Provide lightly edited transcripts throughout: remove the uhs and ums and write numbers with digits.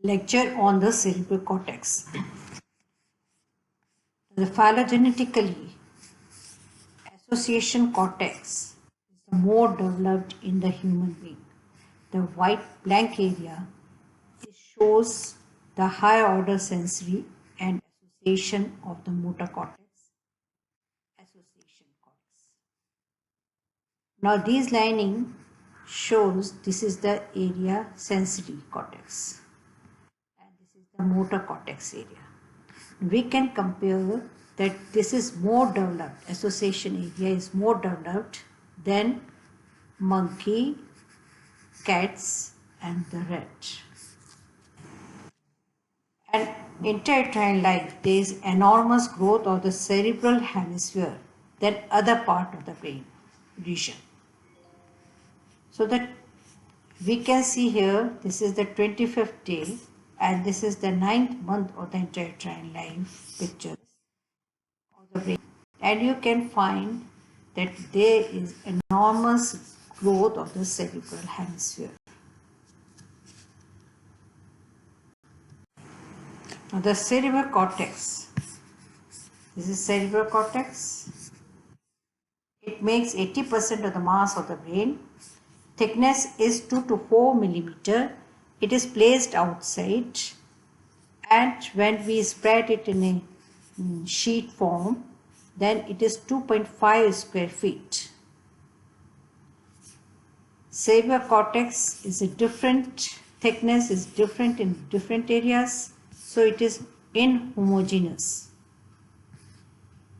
Lecture on the cerebral cortex. The phylogenetically association cortex is the more developed in the human being. The white blank area shows the higher order sensory and association of the motor cortex. Association cortex. Now these lining shows this is the area sensory cortex and this is the motor cortex area. We can compare that this is more developed, association area is more developed than monkey, cats and the rat. And intertwined like there is enormous growth of the cerebral hemisphere than other part of the brain region. So that we can see here, this is the 25th day and this is the 9th month of the intertwined life pictures of the brain. And you can find that there is enormous growth of the cerebral hemisphere. Now the cerebral cortex, this is cerebral cortex. It makes 80% of the mass of the brain. Thickness is 2 to 4 millimeter. It is placed outside and when we spread it in a sheet form, then it is 2.5 square feet. Cerebral cortex is a different thickness, is different in different areas. So it is inhomogeneous.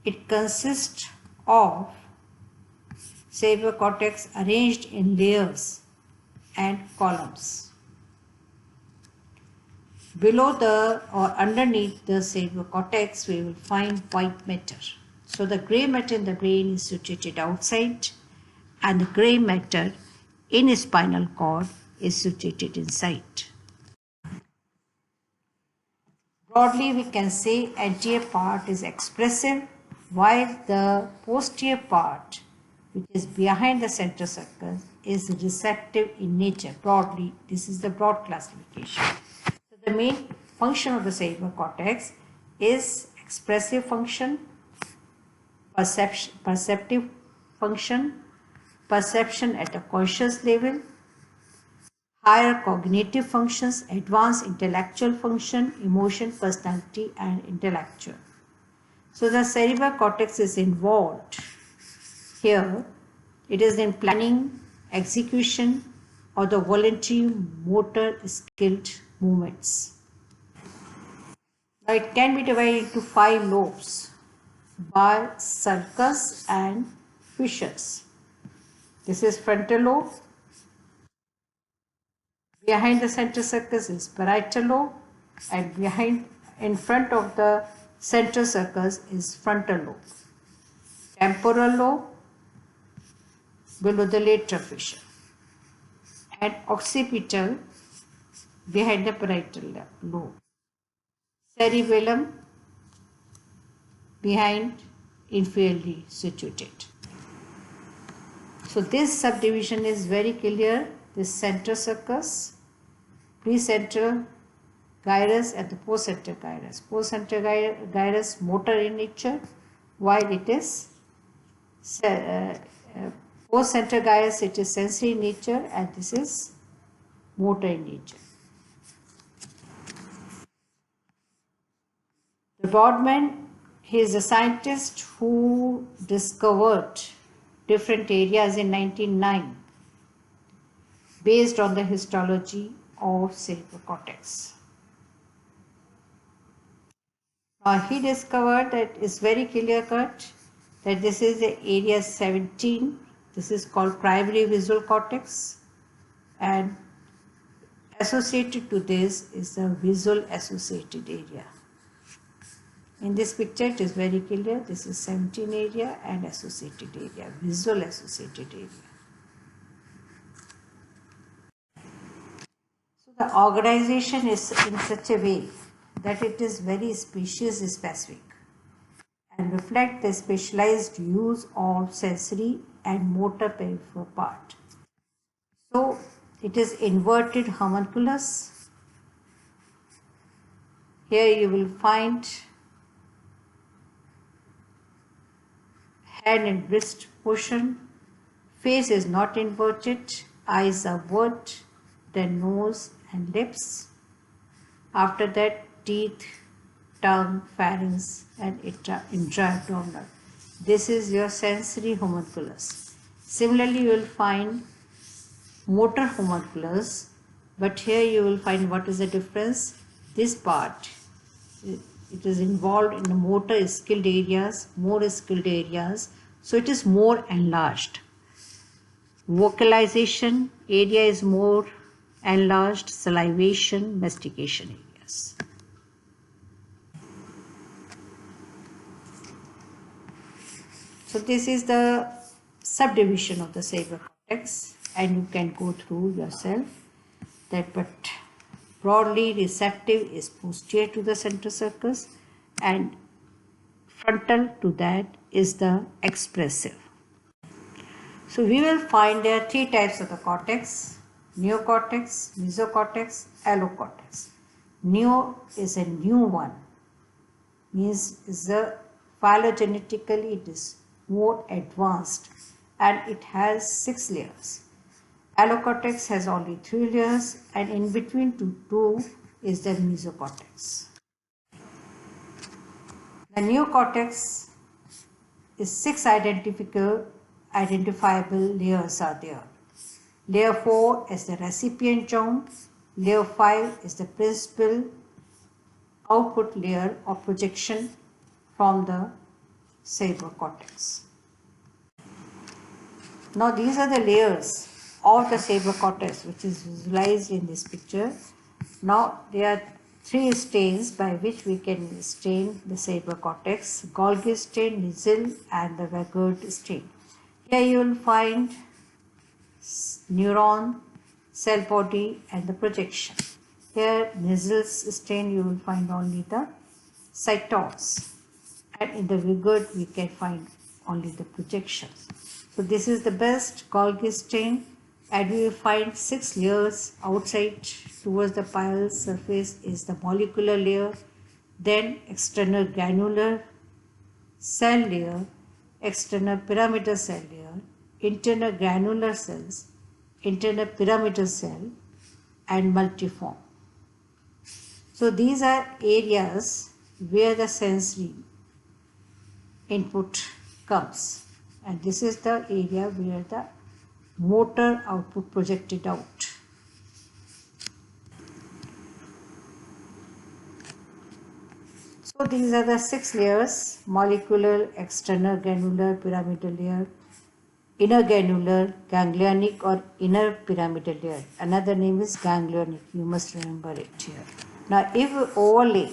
It consists of cerebral cortex arranged in layers and columns. Below the or underneath the cerebral cortex, we will find white matter. So the gray matter in the brain is situated outside and the gray matter in spinal cord is situated inside. Broadly, we can say anterior part is expressive while the posterior part, which is behind the center circle, is receptive in nature. Broadly, this is the broad classification. So the main function of the cerebral cortex is expressive function, perceptive function, perception at a conscious level, higher cognitive functions, advanced intellectual function, emotion, personality and intellectual. So the cerebral cortex is involved here. It is in planning, execution or the voluntary motor skilled movements. Now it can be divided into 5 lobes by sulcus and fissures. This is frontal lobe. Behind the center sulcus is parietal lobe and in front of the center sulcus is frontal lobe. Temporal lobe below the lateral fissure and occipital behind the parietal lobe. Cerebellum behind inferiorly situated. So this subdivision is very clear. This center sulcus, precentral gyrus and the postcentral gyrus. Postcentral gyrus motor in nature, while it is postcentral gyrus it is sensory in nature and this is motor in nature. The Brodmann, he is a scientist who discovered different areas in 1909 based on the histology of cerebral cortex. He discovered that it's very clear cut that this is the area 17. This is called primary visual cortex and associated to this is the visual associated area. In this picture it is very clear. This is 17 area and associated area, visual associated area. The organization is in such a way that it is very species specific and reflect the specialized use of sensory and motor peripheral part. So it is inverted homunculus Here you will find hand and wrist portion. Face is not inverted, eyes are word, then nose and lips. After that, teeth, tongue, pharynx and intra-abdominal. This is your sensory homunculus. Similarly, you will find motor homunculus, but here you will find what is the difference. This part, it is involved in the motor skilled areas, more skilled areas, so it is more enlarged. Vocalization area is more enlarged, salivation, mastication areas. So this is the subdivision of the cerebral cortex, and you can go through yourself that, but broadly receptive is posterior to the central sulcus and frontal to that is the expressive. So we will find there are three types of the cortex: neocortex, mesocortex, allocortex. Neo is a new one, means is a phylogenetically it is more advanced and it has 6 layers. Allocortex has only 3 layers, and in between two is the mesocortex. The neocortex is 6 identifiable layers are there. Layer 4 is the recipient zone. Layer 5 is the principal output layer of projection from the cerebral cortex. Now these are the layers of the cerebral cortex which is visualized in this picture. Now there are 3 stains by which we can stain the cerebral cortex: Golgi stain, Nizil and the Vagard stain. Here you will find neuron, cell body and the projection. Here Nizil's stain you will find only the cytons, and in the Vagard we can find only the projections. So this is the best Golgi stain, and we will find 6 layers. Outside towards the pial surface is the molecular layer, then external granular cell layer, external pyramidal cell layer, internal granular cells, internal pyramidal cell and multiform. So these are areas where the sensory input comes, and this is the area where the motor output projected out. So these are the 6 layers: molecular, external granular, pyramidal layer, inner granular, ganglionic or inner pyramidal layer. Another name is ganglionic, you must remember it here. Now if we overlay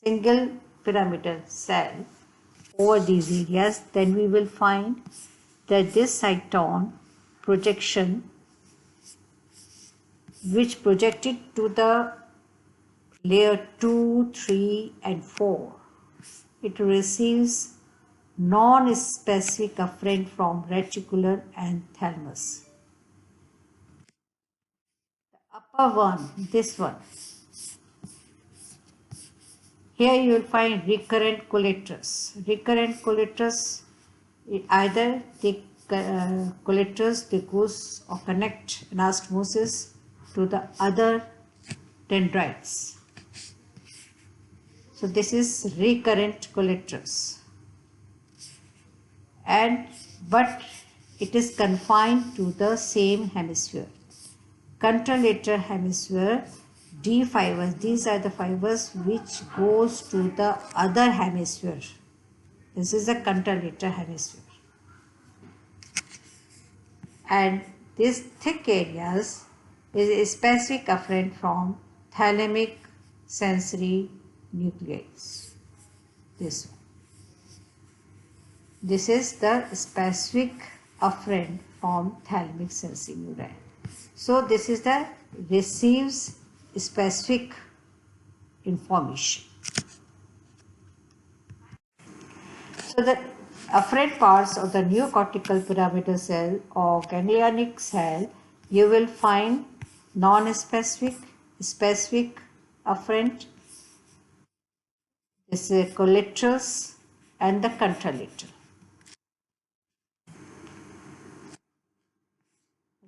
single pyramidal cell over these areas, then we will find that this cyton projection which projected to the layer 2, 3 and 4, it receives non-specific afferent from reticular and thalamus. The upper one, this one, here you will find recurrent collaterus. Recurrent collaterus, either the collaterus they goes or connect anastomosis to the other dendrites. So this is recurrent collaterus, but it is confined to the same hemisphere. Contralateral hemisphere, D fibers, these are the fibers which goes to the other hemisphere. This is the contralateral hemisphere. And these thick areas is a specific afferent from thalamic sensory nuclei. This one. This is the specific afferent from thalamic sensory nuclei. So this is the receives specific information. So the afferent parts of the neocortical pyramidal cell or ganglionic cell, you will find non-specific, specific, afferent, this is collaterals and the contralateral.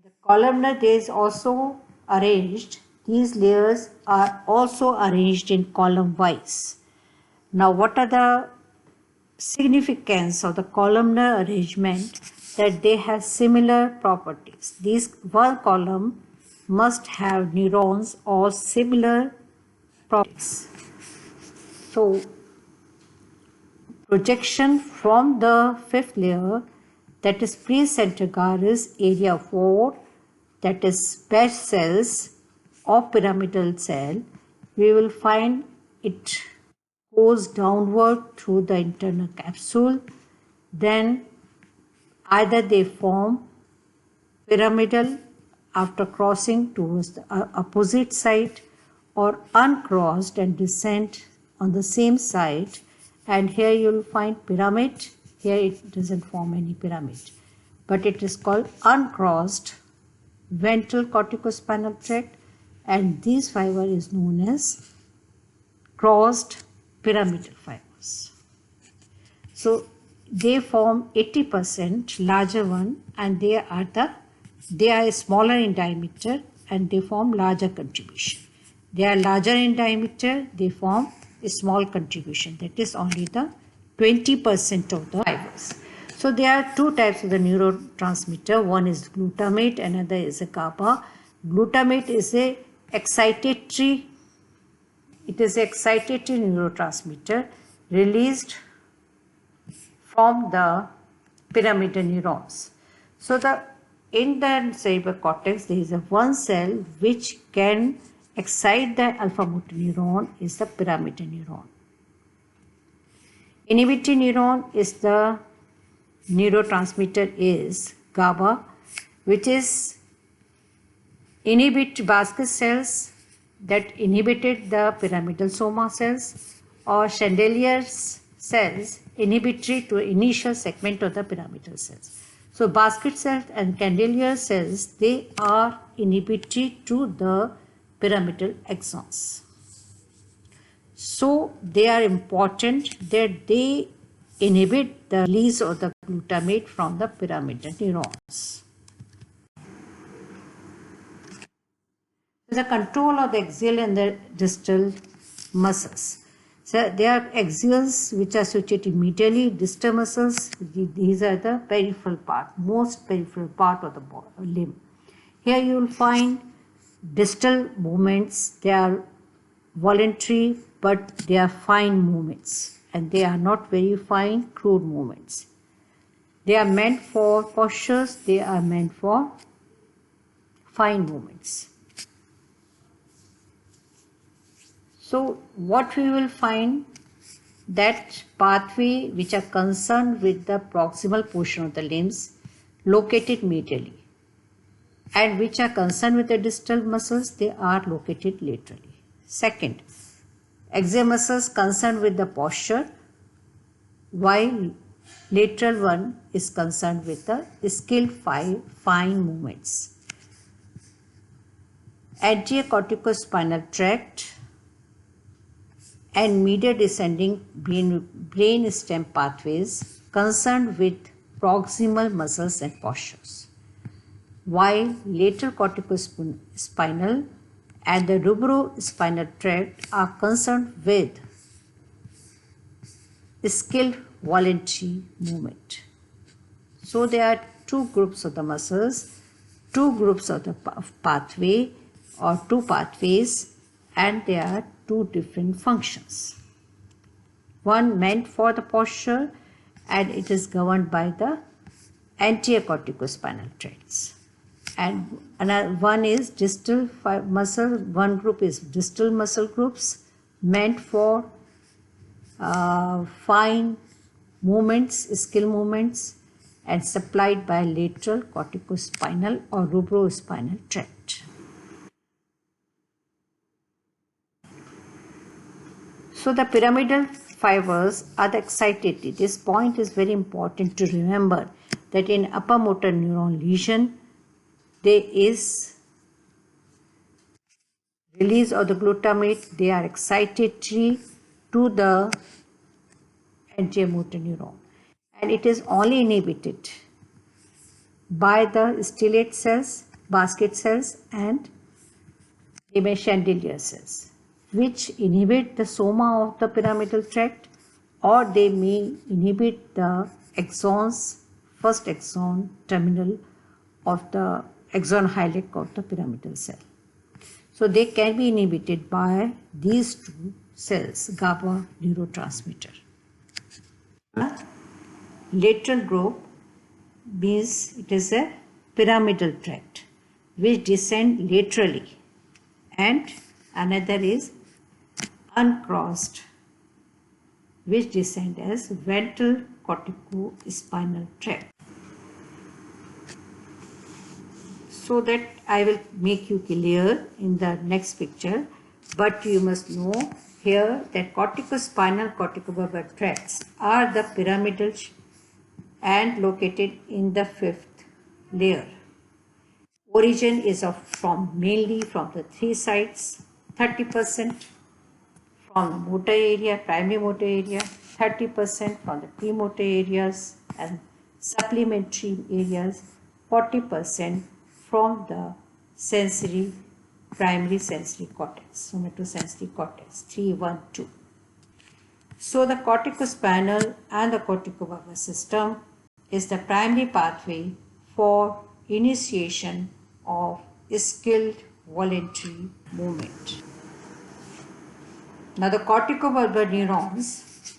The columnar is also arranged. These layers are also arranged in column wise. Now, what are the significance of the columnar arrangement? That they have similar properties. These one column must have neurons or similar properties. So, projection from the fifth layer, that is pre-centigraris area 4, that is patch cells or pyramidal cell, we will find it goes downward through the internal capsule. Then either they form pyramidal after crossing towards the opposite side, or uncrossed and descend on the same side. And here you will find pyramid. Here it doesn't form any pyramid, but it is called uncrossed ventral corticospinal tract, and this fiber is known as crossed pyramidal fibers. So they form 80% larger one, and they are smaller in diameter and they form larger contribution. They are larger in diameter, they form a small contribution, that is only the 20% of the fibers. So there are two types of the neurotransmitter. One is glutamate, another is a GABA. Glutamate is a excitatory neurotransmitter released from the pyramidal neurons. So in the cerebral cortex there is a one cell which can excite the alpha motor neuron, is the pyramidal neuron. Inhibitory neuron is the neurotransmitter is GABA, which is inhibit basket cells that inhibited the pyramidal soma cells, or chandelier cells inhibitory to initial segment of the pyramidal cells. So basket cells and candelier cells, they are inhibitory to the pyramidal axons. So they are important that they inhibit the release of the glutamate from the pyramidal neurons. The control of the axial and the distal muscles. So there are axials which are situated medially, distal muscles, these are the peripheral part, most peripheral part of the limb. Here you will find distal movements, they are voluntary but they are fine movements, and they are not very fine, crude movements. They are meant for postures, they are meant for fine movements. So what we will find, that pathway which are concerned with the proximal portion of the limbs located medially, and which are concerned with the distal muscles, they are located laterally. Second, axial muscles concerned with the posture, while lateral one is concerned with the skilled fine movements. Anterior corticospinal tract and medial descending brain stem pathways concerned with proximal muscles and postures, while lateral corticospinal and the rubrospinal tract are concerned with skilled voluntary movement. So there are two groups of the muscles, two groups of the pathway or two pathways, and there are two different functions. One meant for the posture, and it is governed by the anterior corticospinal tracts. And another one is distal muscle, one group is distal muscle groups meant for fine movements, skill movements, and supplied by lateral corticospinal or rubrospinal tract. So the pyramidal fibers are the excitatory. This point is very important to remember, that in upper motor neuron lesion there is release of the glutamate, they are excitatory to the anterior motor neuron, and it is only inhibited by the stellate cells, basket cells, and chandelier cells, which inhibit the soma of the pyramidal tract, or they may inhibit the axons, first axon terminal of the axon hillock of the pyramidal cell. So they can be inhibited by these two cells, GABA neurotransmitter. Lateral group means it is a pyramidal tract which descend laterally, and another is uncrossed which descend as ventral corticospinal tract. So that I will make you clear in the next picture, but you must know here that corticospinal corticobulbar tracts are the pyramidal and located in the fifth layer. Origin is mainly from the three sides, 30% from the motor area, primary motor area, 30% from the premotor areas and supplementary areas, 40% from the primary sensory cortex, somatosensory cortex, 3, 1, 2. So the corticospinal and the corticobulbar system is the primary pathway for initiation of skilled voluntary movement. Now the corticobulbar neurons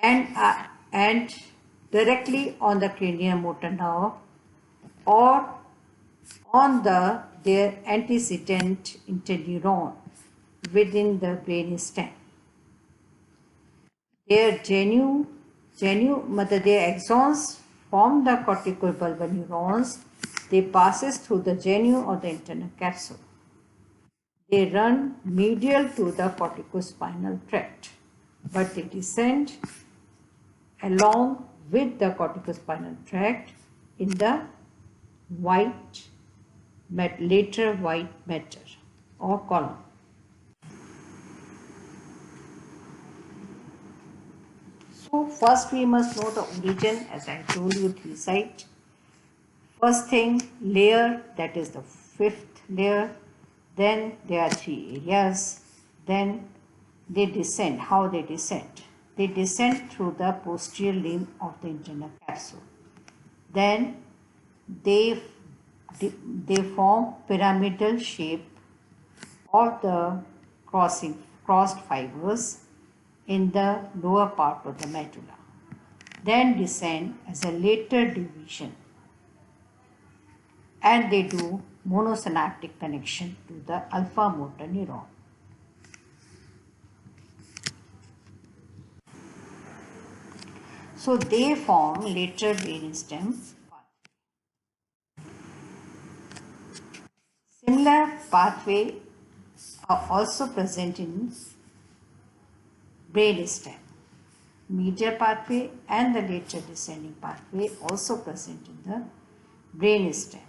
and directly on the cranial motor nerve or on their antecedent interneuron within the brain stem. Their axons form the corticobulbar neurons. They passes through the genu or the internal capsule. They run medial to the corticospinal tract, but they descend along with the corticospinal tract in the lateral white matter or column. So first we must know the origin, as I told you, three sides. First thing, layer, that is the fifth layer. Then there are three areas. Then they descend. How they descend? They descend through the posterior limb of the internal capsule. Then they form pyramidal shape of the crossed fibers in the lower part of the medulla. Then descend as a later division, and they do monosynaptic connection to the alpha motor neuron. So they form lateral brainstem pathway. Similar pathway are also present in brainstem. Medial pathway and the lateral descending pathway also present in the brainstem.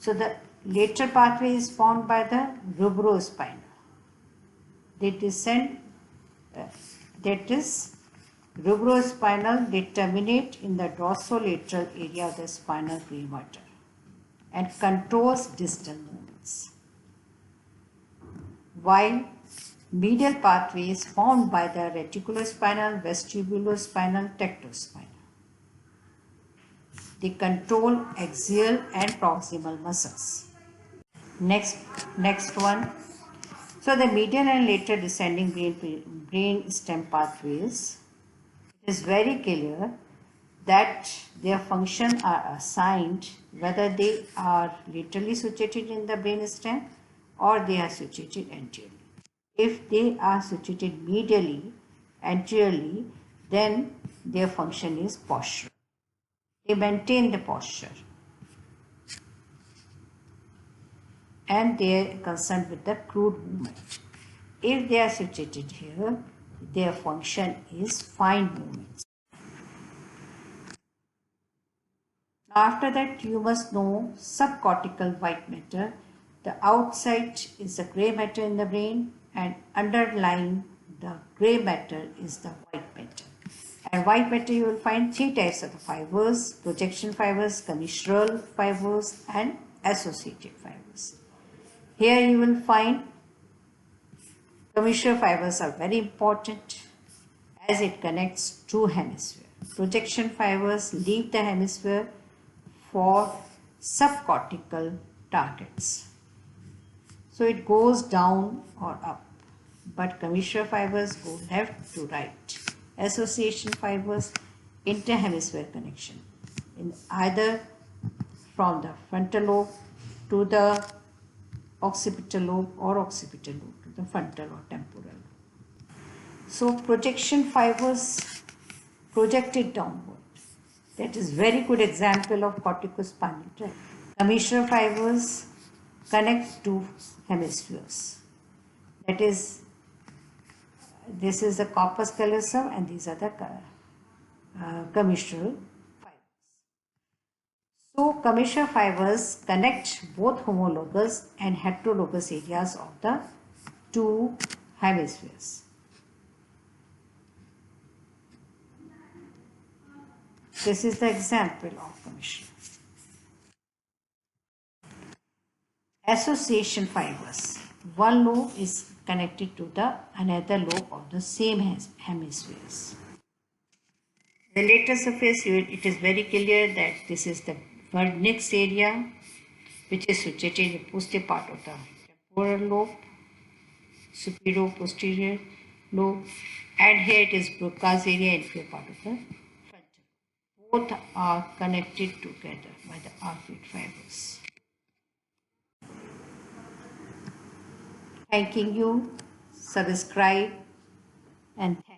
So the lateral pathway is formed by the rubrospinal. They descend, that is, rubrospinal they terminate in the dorsolateral area of the spinal premotor and controls distal movements. While medial pathway is formed by the reticulospinal, vestibulospinal, tectospinal. They control axial and proximal muscles. Next one. So the medial and lateral descending brain stem pathways, it is very clear that their function are assigned whether they are laterally situated in the brain stem or they are situated anteriorly. If they are situated medially, anteriorly, then their function is postural. They maintain the posture and they are concerned with the crude movement. If they are situated here, their function is fine movements. After that, you must know subcortical white matter, The outside is the gray matter in the brain, and underlying the gray matter is the white matter. And white matter you will find three types of the fibers: projection fibers, commissural fibers, and associated fibers. Here you will find commissural fibers are very important as it connects two hemispheres. Projection fibers leave the hemisphere for subcortical targets. So it goes down or up, but commissural fibers go left to right. Association fibers, interhemisphere connection, in either from the frontal lobe to the occipital lobe or occipital lobe to the frontal or temporal lobe. So projection fibers projected downward. That is very good example of corticospinal tract. Commissural fibers connect two hemispheres. That is, this is the corpus callosum and these are the commissural fibers. So commissural fibers connect both homologous and heterologous areas of the two hemispheres. This is the example of commissural. Association fibers. One lobe is connected to the another lobe of the same hemispheres. The lateral surface, it is very clear that this is the Wernicke's area, which is situated in the posterior part of the temporal lobe, superior posterior lobe, and here it is Broca's area, inferior part of the frontal. Both are connected together by the arcuate fibers. Thanking you, subscribe and thank